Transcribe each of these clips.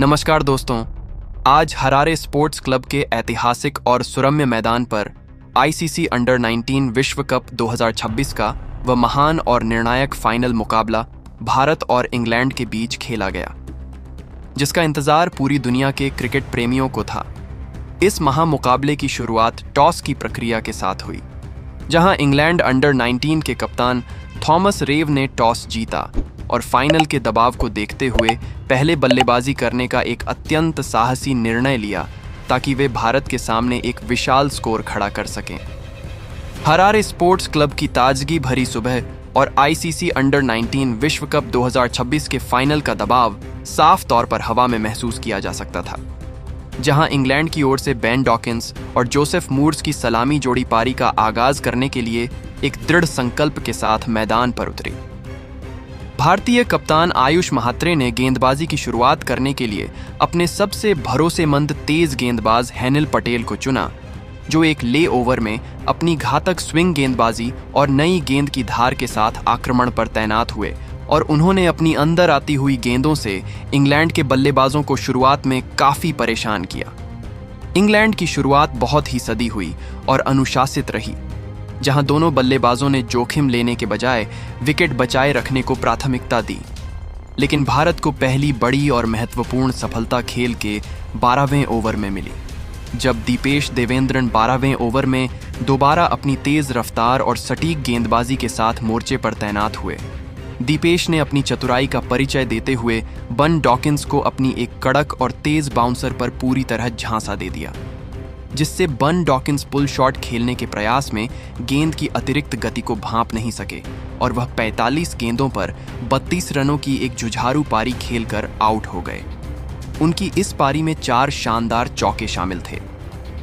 नमस्कार दोस्तों। आज हरारे स्पोर्ट्स क्लब के ऐतिहासिक और सुरम्य मैदान पर आईसीसी अंडर 19 विश्व कप 2026 का वह महान और निर्णायक फाइनल मुकाबला भारत और इंग्लैंड के बीच खेला गया, जिसका इंतजार पूरी दुनिया के क्रिकेट प्रेमियों को था। इस महामुकाबले की शुरुआत टॉस की प्रक्रिया के साथ हुई, जहां इंग्लैंड अंडर 19 के कप्तान थॉमस रेव ने टॉस जीता और फाइनल के दबाव को देखते हुए पहले बल्लेबाजी करने का एक अत्यंत साहसी निर्णय लिया ताकि वे भारत के सामने एक विशाल स्कोर खड़ा कर सकें। हरारे स्पोर्ट्स क्लब की ताजगी भरी सुबह और आईसीसी अंडर 19 विश्व कप 2026 के फाइनल का दबाव साफ तौर पर हवा में महसूस किया जा सकता था, जहां इंग्लैंड की ओर से बेन डॉकिंस और जोसेफ मूर्स की सलामी जोड़ी पारी का आगाज करने के लिए एक दृढ़ संकल्प के साथ मैदान पर उतरी। भारतीय कप्तान आयुष महात्रे ने गेंदबाजी की शुरुआत करने के लिए अपने सबसे भरोसेमंद तेज गेंदबाज हेनिल पटेल को चुना, जो एक ले ओवर में अपनी घातक स्विंग गेंदबाजी और नई गेंद की धार के साथ आक्रमण पर तैनात हुए और उन्होंने अपनी अंदर आती हुई गेंदों से इंग्लैंड के बल्लेबाजों को शुरुआत में काफी परेशान किया। इंग्लैंड की शुरुआत बहुत ही सदी हुई और अनुशासित रही, जहां दोनों बल्लेबाजों ने जोखिम लेने के बजाय विकेट बचाए रखने को प्राथमिकता दी। लेकिन भारत को पहली बड़ी और महत्वपूर्ण सफलता खेल के 12वें ओवर में मिली, जब दीपेश देवेंद्रन 12वें ओवर में दोबारा अपनी तेज रफ्तार और सटीक गेंदबाजी के साथ मोर्चे पर तैनात हुए। दीपेश ने अपनी चतुराई का परिचय देते हुए बन डॉकिंस को अपनी एक कड़क और तेज बाउंसर पर पूरी तरह झांसा दे दिया, जिससे बन डॉकिंस पुल शॉट खेलने के प्रयास में गेंद की अतिरिक्त गति को भांप नहीं सके और वह 45 गेंदों पर 32 रनों की एक जुझारू पारी खेलकर आउट हो गए। उनकी इस पारी में 4 शानदार चौके शामिल थे।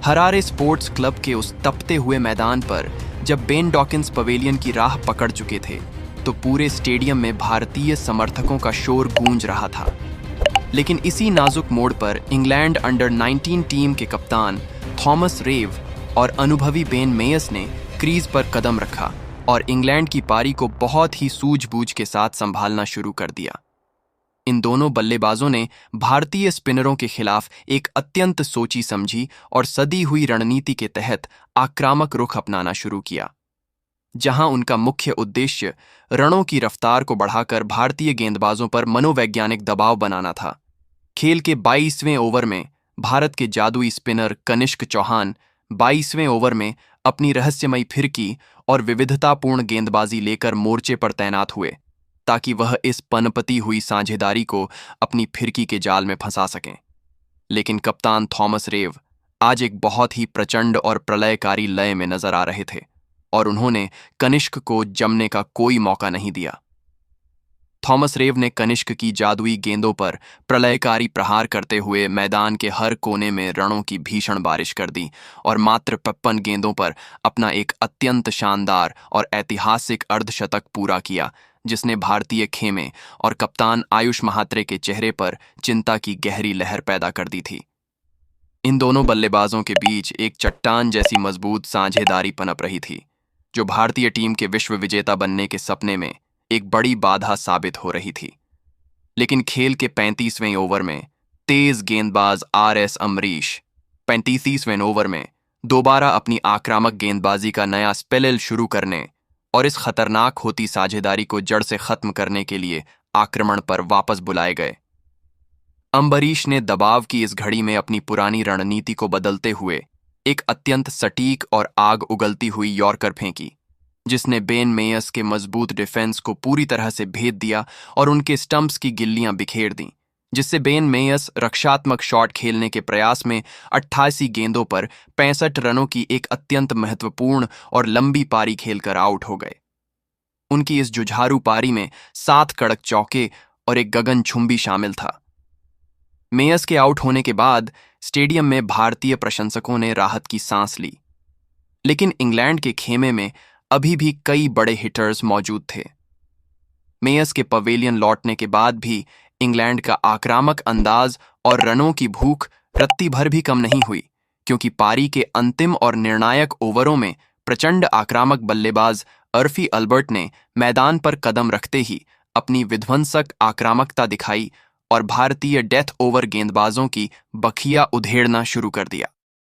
हरारे स्पोर्ट्स क्लब के उस तपते हुए मैदान पर जब बेन डॉकिंस पवेलियन की राह पकड़ चुके थे, तो पूरे स्टेडियम में भारतीय समर्थकों का शोर गूंज रहा था। लेकिन इसी नाजुक मोड़ पर इंग्लैंड अंडर 19 टीम के कप्तान थॉमस रेव और अनुभवी बेन मेयस ने क्रीज पर कदम रखा और इंग्लैंड की पारी को बहुत ही सूझबूझ के साथ संभालना शुरू कर दिया। इन दोनों बल्लेबाजों ने भारतीय स्पिनरों के खिलाफ एक अत्यंत सोची समझी और सदी हुई रणनीति के तहत आक्रामक रुख अपनाना शुरू किया, जहां उनका मुख्य उद्देश्य रनों की रफ्तार को बढ़ाकर भारतीय गेंदबाजों पर मनोवैज्ञानिक दबाव बनाना था। खेल के 22वें ओवर में भारत के जादुई स्पिनर कनिष्क चौहान 22वें ओवर में अपनी रहस्यमयी फिरकी और विविधतापूर्ण गेंदबाजी लेकर मोर्चे पर तैनात हुए, ताकि वह इस पनपती हुई साझेदारी को अपनी फिरकी के जाल में फंसा सकें। लेकिन कप्तान थॉमस रेव आज एक बहुत ही प्रचंड और प्रलयकारी लय में नजर आ रहे थे और उन्होंने कनिष्क को जमने का कोई मौका नहीं दिया। थॉमस रेव ने कनिष्क की जादुई गेंदों पर प्रलयकारी प्रहार करते हुए मैदान के हर कोने में रनों की भीषण बारिश कर दी और मात्र 55 गेंदों पर अपना एक अत्यंत शानदार और ऐतिहासिक अर्धशतक पूरा किया, जिसने भारतीय खेमे और कप्तान आयुष महात्रे के चेहरे पर चिंता की गहरी लहर पैदा कर दी थी। इन दोनों बल्लेबाजों के बीच एक चट्टान जैसी मजबूत साझेदारी पनप रही थी, जो भारतीय टीम के विश्व विजेता बनने के सपने में एक बड़ी बाधा साबित हो रही थी। लेकिन खेल के 35वें ओवर में तेज गेंदबाज आरएस अमरीश 35वें ओवर में दोबारा अपनी आक्रामक गेंदबाजी का नया स्पेल शुरू करने और इस खतरनाक होती साझेदारी को जड़ से खत्म करने के लिए आक्रमण पर वापस बुलाए गए। अम्बरीश ने दबाव की इस घड़ी में अपनी पुरानी रणनीति को बदलते हुए एक अत्यंत सटीक और आग उगलती हुई यॉर्कर फेंकी, जिसने बेन मेयस के मजबूत डिफेंस को पूरी तरह से भेद दिया और उनके स्टंप्स की गिल्लियां बिखेर दी, जिससे बेन मेयस रक्षात्मक शॉट खेलने के प्रयास में 88 गेंदों पर 65 रनों की एक अत्यंत महत्वपूर्ण और लंबी पारी खेलकर आउट हो गए। उनकी इस जुझारू पारी में 7 कड़क चौके और एक गगनचुंबी शामिल था। मेयस के आउट होने के बाद स्टेडियम में भारतीय प्रशंसकों ने राहत की सांस ली, लेकिन इंग्लैंड के खेमे में अभी भी कई बड़े हिटर्स मौजूद थे। मेयस के पवेलियन लौटने के बाद भी इंग्लैंड का आक्रामक अंदाज और रनों की भूख रत्ती भर भी कम नहीं हुई, क्योंकि पारी के अंतिम और निर्णायक ओवरों में प्रचंड आक्रामक बल्लेबाज अर्फी अल्बर्ट ने मैदान पर कदम रखते ही अपनी विध्वंसक आक्रामकता दिखाई और भारतीय डेथ ओवर गेंदबाजों की बखिया उधेड़ना शुरू कर दिया।